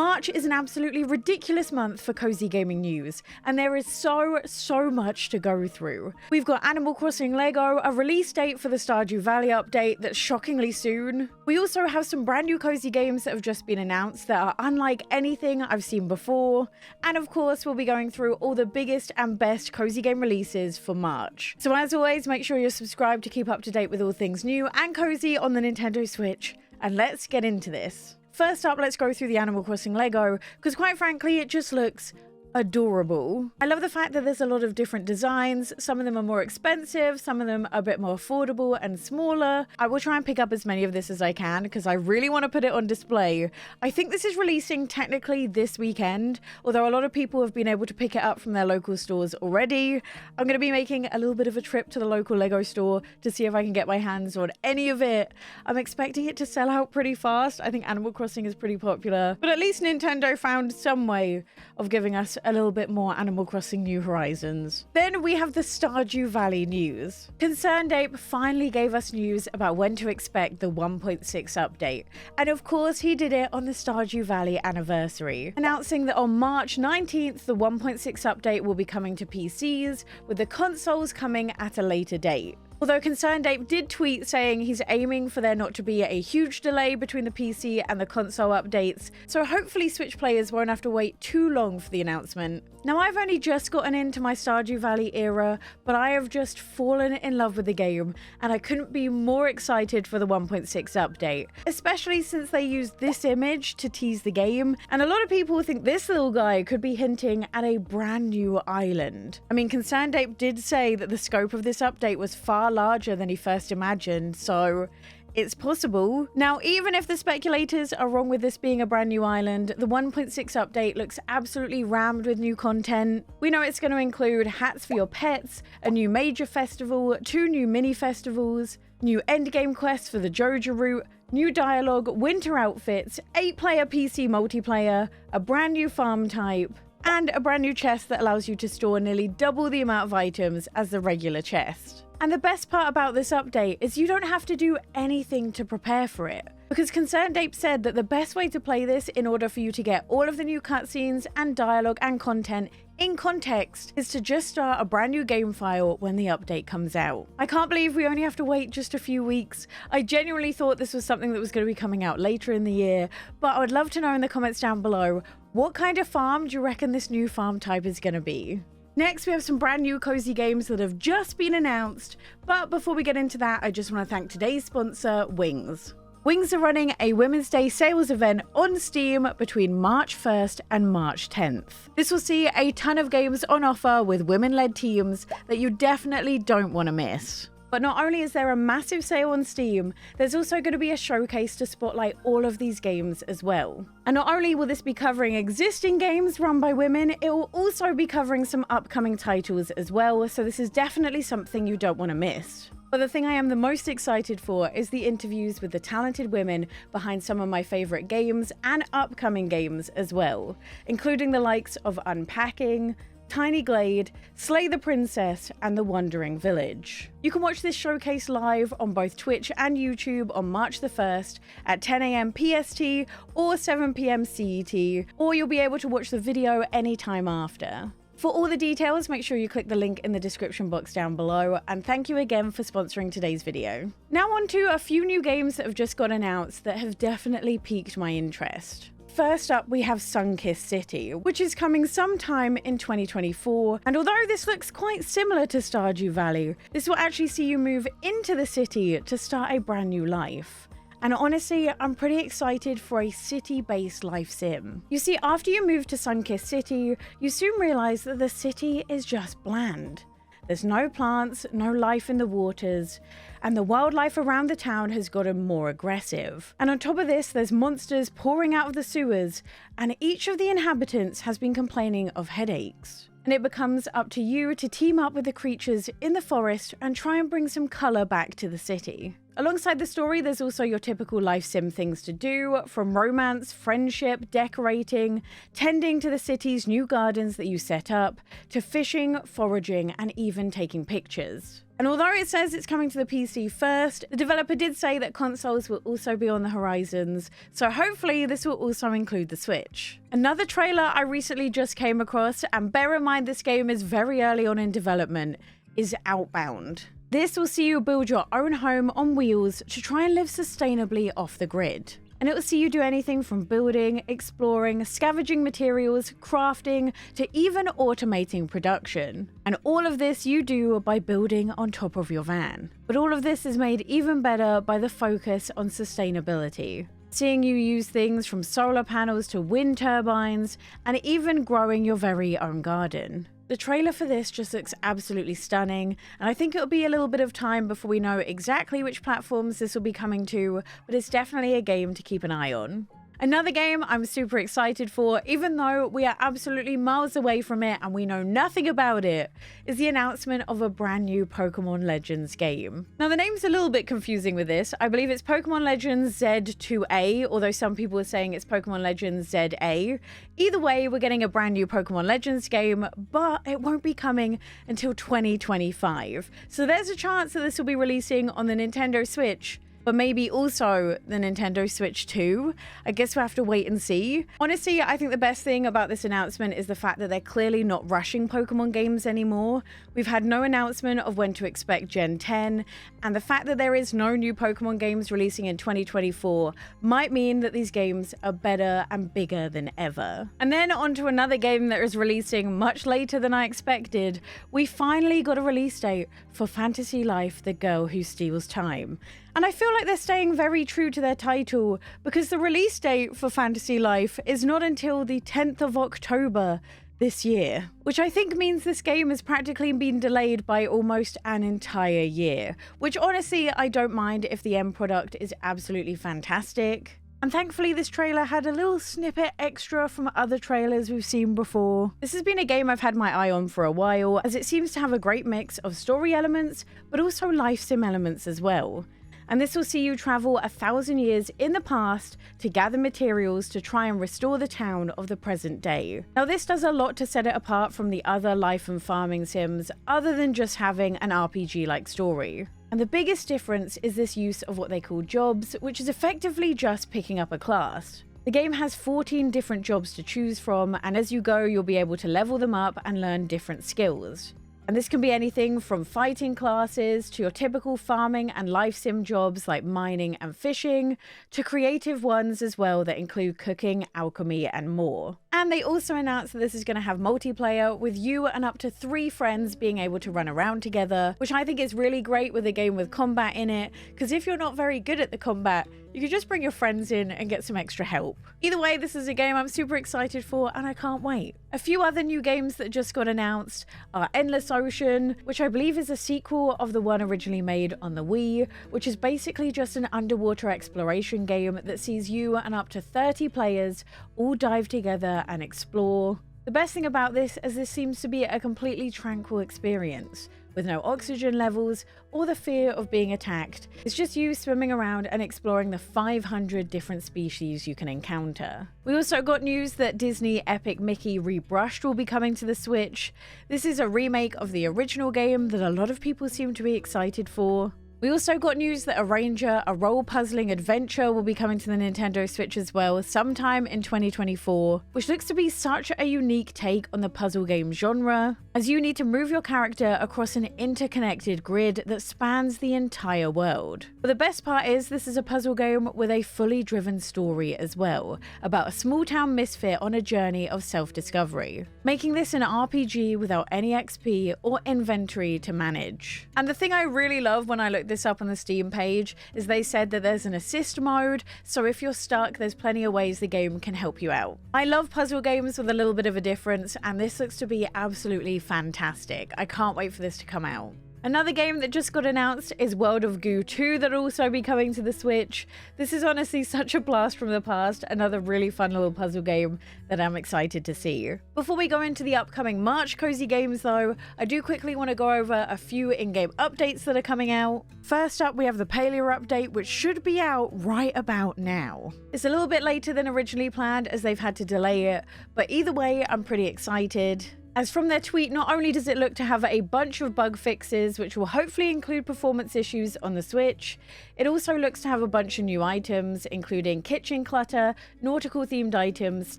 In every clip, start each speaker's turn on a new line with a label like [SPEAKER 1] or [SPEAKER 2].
[SPEAKER 1] March is an absolutely ridiculous month for cozy gaming news, and there is so much to go through. We've got Animal Crossing Lego, a release date for the Stardew Valley update that's shockingly soon. We also have some brand new cozy games that have just been announced that are unlike anything I've seen before. And of course, we'll be going through all the biggest and best cozy game releases for March. So as always, make sure you're subscribed to keep up to date with all things new and cozy on the Nintendo Switch. And let's get into this. First up, let's go through the Animal Crossing Lego, because quite frankly, it just looks adorable. I love the fact that there's a lot of different designs. Some of them are more expensive, some of them are a bit more affordable and smaller. I will try and pick up as many of this as I can because I really want to put it on display. I think this is releasing technically this weekend, although a lot of people have been able to pick it up from their local stores already. I'm going to be making a little bit of a trip to the local Lego store to see if I can get my hands on any of it. I'm expecting it to sell out pretty fast. I think Animal Crossing is pretty popular, but at least Nintendo found some way of giving us a little bit more Animal Crossing New Horizons. Then we have the Stardew Valley news. Concerned Ape finally gave us news about when to expect the 1.6 update. And of course, he did it on the Stardew Valley anniversary, announcing that on March 19th, the 1.6 update will be coming to PCs, with the consoles coming at a later date. Although Concerned Ape did tweet saying he's aiming for there not to be a huge delay between the PC and the console updates, so hopefully Switch players won't have to wait too long for the announcement. Now, I've only just gotten into my Stardew Valley era, but I have just fallen in love with the game, and I couldn't be more excited for the 1.6 update, especially since they used this image to tease the game, and a lot of people think this little guy could be hinting at a brand new island. I mean, Concerned Ape did say that the scope of this update was far larger than he first imagined, so it's possible. Now, even if the speculators are wrong with this being a brand new island, the 1.6 update looks absolutely rammed with new content. We know it's going to include hats for your pets, a new major festival, 2 new mini festivals, new endgame quests for the Joja route, new dialogue, winter outfits, 8-player PC multiplayer, a brand new farm type, and a brand new chest that allows you to store nearly double the amount of items as the regular chest. And the best part about this update is you don't have to do anything to prepare for it, because Concerned Ape said that the best way to play this in order for you to get all of the new cutscenes and dialogue and content in context is to just start a brand new game file when the update comes out. I can't believe we only have to wait just a few weeks. I genuinely thought this was something that was going to be coming out later in the year, but I would love to know in the comments down below, what kind of farm do you reckon this new farm type is going to be? Next, we have some brand new cozy games that have just been announced, but before we get into that, I just want to thank today's sponsor, Wings. Wings are running a Women's Day sales event on Steam between March 1st and March 10th. This will see a ton of games on offer with women-led teams that you definitely don't want to miss. But not only is there a massive sale on Steam, there's also going to be a showcase to spotlight all of these games as well. And not only will this be covering existing games run by women, it will also be covering some upcoming titles as well, so this is definitely something you don't want to miss. But the thing I am the most excited for is the interviews with the talented women behind some of my favourite games and upcoming games as well, including the likes of Unpacking, Tiny Glade, Slay the Princess, and The Wandering Village. You can watch this showcase live on both Twitch and YouTube on March the 1st at 10 AM PST or 7 PM CET, or you'll be able to watch the video anytime after. For all the details, make sure you click the link in the description box down below, and thank you again for sponsoring today's video. Now on to a few new games that have just got announced that have definitely piqued my interest. First up, we have Sunkissed City, which is coming sometime in 2024, and although this looks quite similar to Stardew Valley, this will actually see you move into the city to start a brand new life. And honestly, I'm pretty excited for a city-based life sim. You see, after you move to Sunkissed City, you soon realize that the city is just bland. There's no plants, no life in the waters, and the wildlife around the town has gotten more aggressive. And on top of this, there's monsters pouring out of the sewers, and each of the inhabitants has been complaining of headaches. And it becomes up to you to team up with the creatures in the forest and try and bring some colour back to the city. Alongside the story, there's also your typical life sim things to do, from romance, friendship, decorating, tending to the city's new gardens that you set up, to fishing, foraging, and even taking pictures. And although it says it's coming to the PC first, the developer did say that consoles will also be on the horizons, so hopefully this will also include the Switch. Another trailer I recently just came across, and bear in mind this game is very early on in development, is Outbound. This will see you build your own home on wheels to try and live sustainably off the grid. And it will see you do anything from building, exploring, scavenging materials, crafting, to even automating production. And all of this you do by building on top of your van. But all of this is made even better by the focus on sustainability. Seeing you use things from solar panels to wind turbines, and even growing your very own garden. The trailer for this just looks absolutely stunning, and I think it'll be a little bit of time before we know exactly which platforms this will be coming to, but it's definitely a game to keep an eye on. Another game I'm super excited for, even though we are absolutely miles away from it and we know nothing about it, is the announcement of a brand new Pokemon Legends game. Now the name's a little bit confusing with this. I believe it's Pokemon Legends Z2A, although some people are saying it's Pokemon Legends ZA. Either way, we're getting a brand new Pokemon Legends game, but it won't be coming until 2025. So there's a chance that this will be releasing on the Nintendo Switch, but maybe also the Nintendo Switch 2. I guess we'll have to wait and see. Honestly, I think the best thing about this announcement is the fact that they're clearly not rushing Pokemon games anymore. We've had no announcement of when to expect Gen 10, and the fact that there is no new Pokemon games releasing in 2024 might mean that these games are better and bigger than ever. And then on to another game that is releasing much later than I expected. We finally got a release date for Fantasy Life: The Girl Who Steals Time. And I feel like they're staying very true to their title, because the release date for Fantasy Life is not until the 10th of October this year, which I think means this game has practically been delayed by almost an entire year, which honestly I don't mind if the end product is absolutely fantastic. And thankfully this trailer had a little snippet extra from other trailers we've seen before. This has been a game I've had my eye on for a while, as it seems to have a great mix of story elements, but also life sim elements as well. And this will see you travel 1,000 years in the past to gather materials to try and restore the town of the present day. Now this does a lot to set it apart from the other life and farming sims, other than just having an RPG-like story. And the biggest difference is this use of what they call jobs, which is effectively just picking up a class. The game has 14 different jobs to choose from, and as you go you'll be able to level them up and learn different skills. And this can be anything from fighting classes to your typical farming and life sim jobs like mining and fishing, to creative ones as well that include cooking, alchemy, and more. And they also announced that this is going to have multiplayer, with you and up to 3 friends being able to run around together, which I think is really great with a game with combat in it, because if you're not very good at the combat, you could just bring your friends in and get some extra help. Either way, this is a game I'm super excited for and I can't wait. A few other new games that just got announced are Endless Ocean, which I believe is a sequel of the one originally made on the Wii, which is basically just an underwater exploration game that sees you and up to 30 players all dive together and explore. The best thing about this is this seems to be a completely tranquil experience, with no oxygen levels or the fear of being attacked. It's just you swimming around and exploring the 500 different species you can encounter. We also got news that Disney Epic Mickey Rebrushed will be coming to the Switch. This is a remake of the original game that a lot of people seem to be excited for. We also got news that Arranger, a role-puzzling adventure, will be coming to the Nintendo Switch as well sometime in 2024, which looks to be such a unique take on the puzzle game genre, as you need to move your character across an interconnected grid that spans the entire world. But the best part is this is a puzzle game with a fully driven story as well, about a small-town misfit on a journey of self-discovery, making this an RPG without any XP or inventory to manage. And the thing I really love when I looked this up on the Steam page is they said that there's an assist mode, so if you're stuck there's plenty of ways the game can help you out. I love puzzle games with a little bit of a difference, and this looks to be absolutely fantastic. I can't wait for this to come out. Another game that just got announced is World of Goo 2 that'll also be coming to the Switch. This is honestly such a blast from the past, another really fun little puzzle game that I'm excited to see. Before we go into the upcoming March cozy games though, I do quickly want to go over a few in-game updates that are coming out. First up, we have the Paleo update, which should be out right about now. It's a little bit later than originally planned as they've had to delay it, but either way, I'm pretty excited. As from their tweet, not only does it look to have a bunch of bug fixes, which will hopefully include performance issues on the Switch, it also looks to have a bunch of new items, including kitchen clutter, nautical themed items,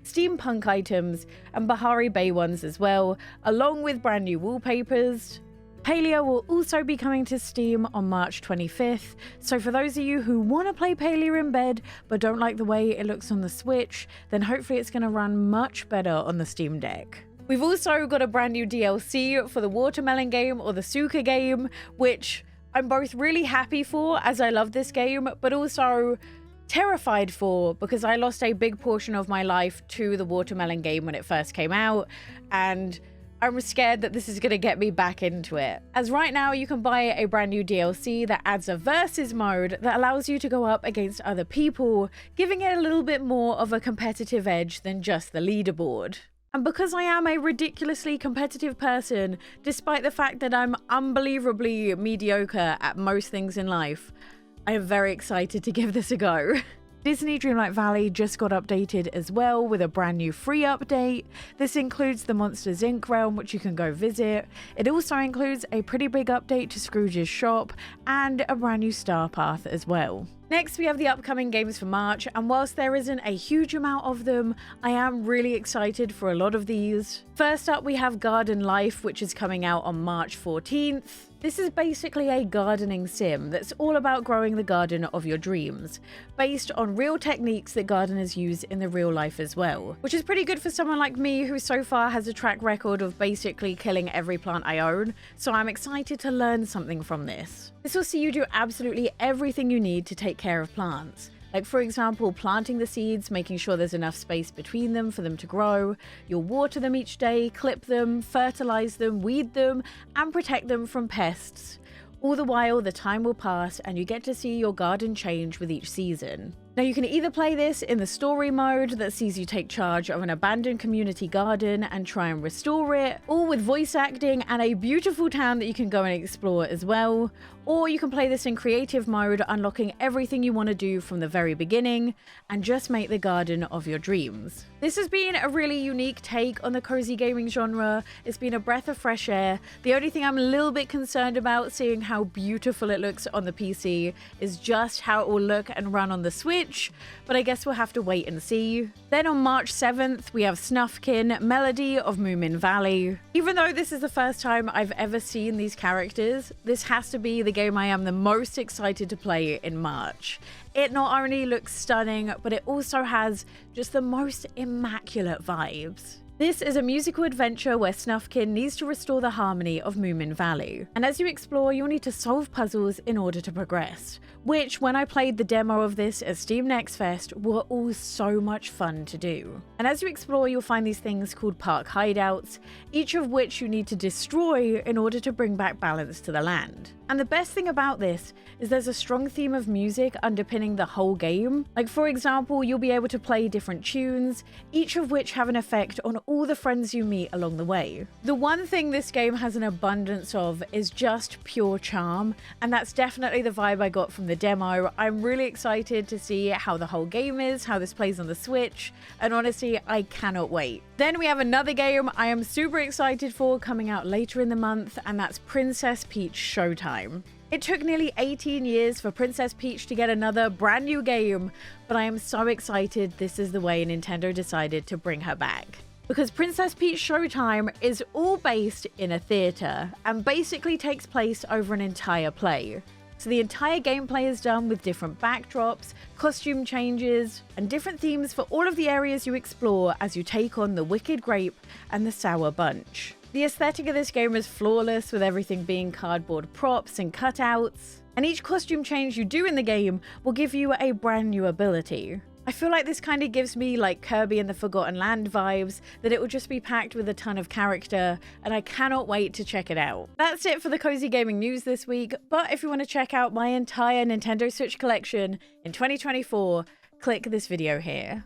[SPEAKER 1] steampunk items, and Bahari Bay ones as well, along with brand new wallpapers. Paleo will also be coming to Steam on March 25th, so for those of you who want to play Paleo in bed but don't like the way it looks on the Switch, then hopefully it's going to run much better on the Steam Deck. We've also got a brand new DLC for the watermelon game or the Suka game, which I'm both really happy for as I love this game, but also terrified for because I lost a big portion of my life to the watermelon game when it first came out, and I'm scared that this is going to get me back into it. As right now, you can buy a brand new DLC that adds a versus mode that allows you to go up against other people, giving it a little bit more of a competitive edge than just the leaderboard. And because I am a ridiculously competitive person, despite the fact that I'm unbelievably mediocre at most things in life, I am very excited to give this a go. Disney Dreamlight Valley just got updated as well with a brand new free update. This includes the Monsters Inc. realm, which you can go visit. It also includes a pretty big update to Scrooge's shop and a brand new star path as well. Next, we have the upcoming games for March, and whilst there isn't a huge amount of them, I am really excited for a lot of these. First up, we have Garden Life, which is coming out on March 14th. This is basically a gardening sim that's all about growing the garden of your dreams, based on real techniques that gardeners use in the real life as well, which is pretty good for someone like me who so far has a track record of basically killing every plant I own, so I'm excited to learn something from this. This will see you do absolutely everything you need to take care of plants. Like, for example, planting the seeds, making sure there's enough space between them for them to grow. You'll water them each day, clip them, fertilize them, weed them, and protect them from pests. All the while, the time will pass and you get to see your garden change with each season. Now, you can either play this in the story mode that sees you take charge of an abandoned community garden and try and restore it, or with voice acting and a beautiful town that you can go and explore as well. Or you can play this in creative mode, unlocking everything you want to do from the very beginning and just make the garden of your dreams. This has been a really unique take on the cozy gaming genre. It's been a breath of fresh air. The only thing I'm a little bit concerned about, seeing how beautiful it looks on the PC, is just how it will look and run on the Switch, but I guess we'll have to wait and see. Then on March 7th, we have Snufkin, Melody of Moomin Valley. Even though this is the first time I've ever seen these characters, this has to be the game I am the most excited to play in March. It not only looks stunning, but it also has just the most immaculate vibes. This is a musical adventure where Snufkin needs to restore the harmony of Moomin Valley. And as you explore, you'll need to solve puzzles in order to progress, which, when I played the demo of this at Steam Next Fest, were all so much fun to do. And as you explore, you'll find these things called park hideouts, each of which you need to destroy in order to bring back balance to the land. And the best thing about this is there's a strong theme of music underpinning the whole game. Like, for example, you'll be able to play different tunes, each of which have an effect on all the friends you meet along the way. The one thing this game has an abundance of is just pure charm, and that's definitely the vibe I got from the demo. I'm really excited to see how the whole game is, how this plays on the Switch, and honestly, I cannot wait. Then we have another game I am super excited for coming out later in the month, and that's Princess Peach Showtime. It took nearly 18 years for Princess Peach to get another brand new game, but I am so excited this is the way Nintendo decided to bring her back. Because Princess Peach Showtime is all based in a theater and basically takes place over an entire play. So the entire gameplay is done with different backdrops, costume changes, and different themes for all of the areas you explore as you take on the Wicked Grape and the Sour Bunch. The aesthetic of this game is flawless, with everything being cardboard props and cutouts. And each costume change you do in the game will give you a brand new ability. I feel like this kind of gives me like Kirby and the Forgotten Land vibes, that it will just be packed with a ton of character, and I cannot wait to check it out. That's it for the Cozy Gaming news this week, but if you want to check out my entire Nintendo Switch collection in 2024, click this video here.